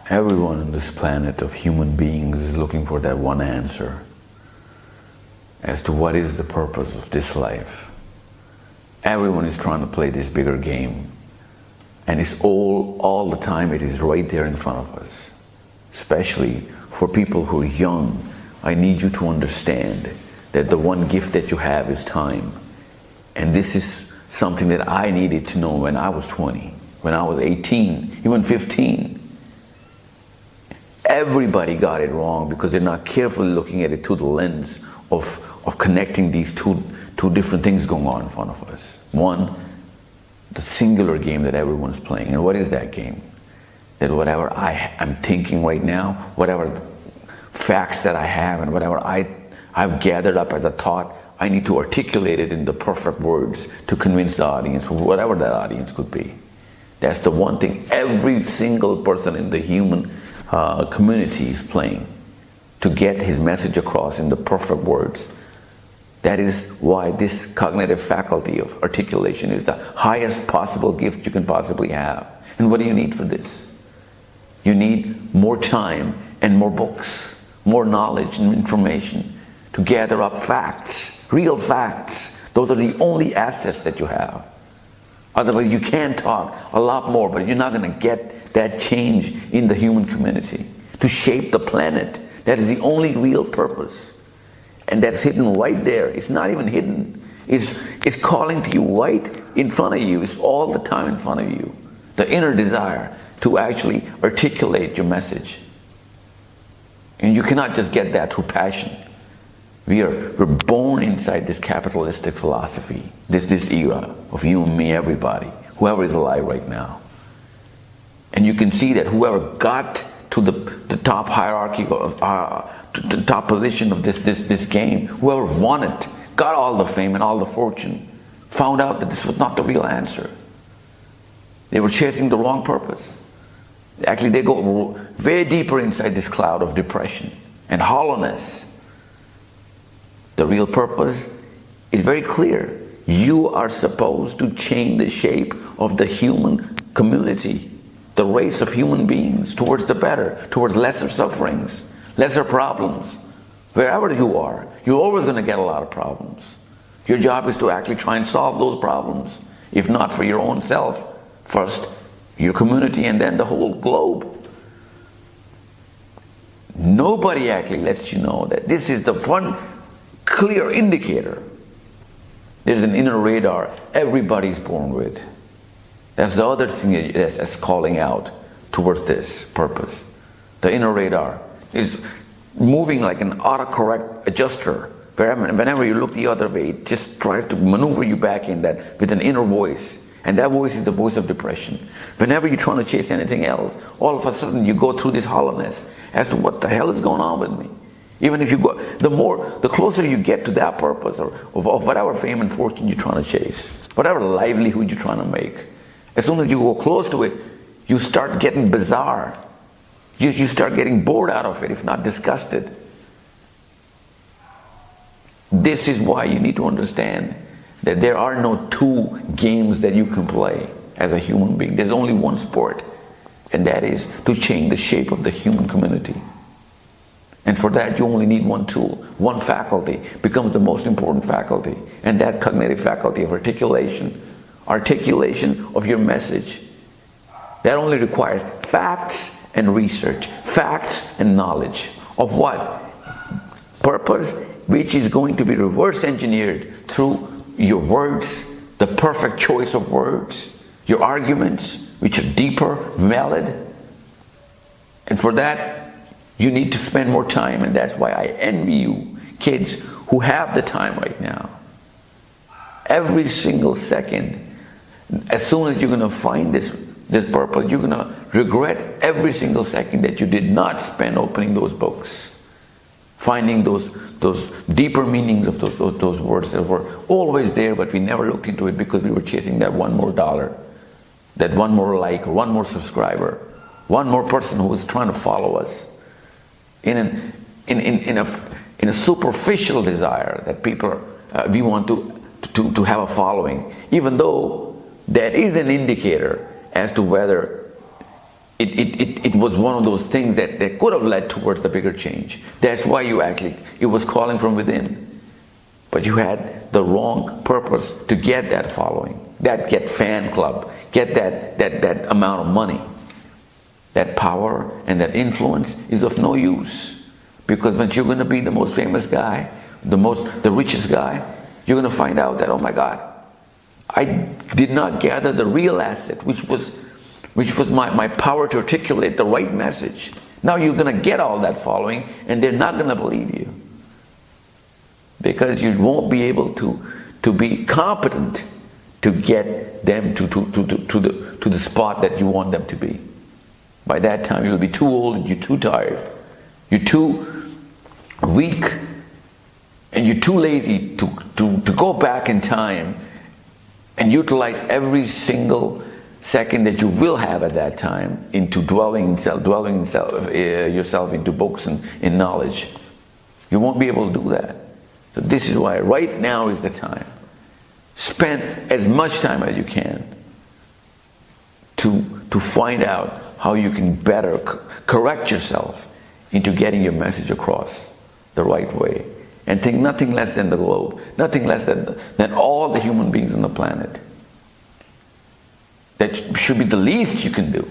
Everyone on this planet of human beings is looking for that one answer as to what is the purpose of this life. Everyone is trying to play this bigger game, and it's all the time. It is right there in front of us. Especially for people who are young, I need you to understand that the one gift that you have is time. And this is something that I needed to know when I was 20, when I was 18, even 15. Everybody got it wrong because they're not carefully looking at it through the lens of connecting these two different things going on in front of us. One, the singular game that everyone's playing. And what is that game? That whatever I'm thinking right now, whatever facts that I have and whatever I've gathered up as a thought, I need to articulate it in the perfect words to convince the audience, whatever that audience could be. That's the one thing every single person in the human community is playing, to get his message across in the perfect words. That is why this cognitive faculty of articulation is the highest possible gift you can possibly have. And what do you need for this? You need more time and more books, more knowledge and information to gather up facts, real facts. Those are the only assets that you have. Otherwise, you can talk a lot more, but you're not going to get that change in the human community to shape the planet. That is the only real purpose. And that's hidden right there. It's not even hidden. It's calling to you right in front of you. It's all the time in front of you. The inner desire to actually articulate your message. And you cannot just get that through passion. We're born inside this capitalistic philosophy, this era of you and me, everybody, whoever is alive right now. And you can see that whoever got to the top hierarchy of the top position of this game, whoever won it, got all the fame and all the fortune, found out that this was not the real answer. They were chasing the wrong purpose. Actually, they go very deeper inside this cloud of depression and hollowness. The real purpose is very clear. You are supposed to change the shape of the human community, the race of human beings, towards the better, towards lesser sufferings, lesser problems. Wherever you are, you're always going to get a lot of problems. Your job is to actually try and solve those problems. If not for your own self, first your community and then the whole globe. Nobody actually lets you know that this is the one clear indicator. There's an inner radar everybody's born with. That's the other thing that's calling out towards this purpose. The inner radar is moving like an autocorrect adjuster. Whenever you look the other way, it just tries to maneuver you back in that with an inner voice. And that voice is the voice of depression. Whenever you're trying to chase anything else, all of a sudden you go through this hollowness as to what the hell is going on with me. Even if you go, the closer you get to that purpose of whatever fame and fortune you're trying to chase, whatever livelihood you're trying to make, as soon as you go close to it, you start getting bizarre. You start getting bored out of it, if not disgusted. This is why you need to understand that there are no two games that you can play as a human being. There's only one sport, and that is to change the shape of the human community. And for that, you only need one tool. One faculty becomes the most important faculty, and that cognitive faculty of articulation of your message. That only requires facts and research, facts and knowledge of what? Purpose, which is going to be reverse engineered through your words, the perfect choice of words, your arguments, which are deeper, valid. And for that, you need to spend more time, and that's why I envy you, kids who have the time right now. Every single second, as soon as you're going to find this purpose, you're going to regret every single second that you did not spend opening those books, finding those deeper meanings of those words that were always there, but we never looked into it because we were chasing that one more dollar, that one more like, one more subscriber, one more person who was trying to follow us. In a superficial desire that people we want to have a following, even though that is an indicator as to whether it was one of those things that could have led towards the bigger change. That's why it was calling from within. But you had the wrong purpose to get that following, get fan club, get that amount of money. That power and that influence is of no use. Because when you're going to be the most famous guy, the richest guy, you're going to find out that, oh my God, I did not gather the real asset, which was my power to articulate the right message. Now you're going to get all that following, and they're not going to believe you. Because you won't be able to be competent to get them to the spot that you want them to be. By that time you'll be too old and you're too tired. You're too weak and you're too lazy to go back in time and utilize every single second that you will have at that time into dwelling yourself into books and in knowledge. You won't be able to do that. So this is why right now is the time. Spend as much time as you can to find out how you can better correct yourself into getting your message across the right way. And think nothing less than the globe, nothing less than all the human beings on the planet. That should be the least you can do.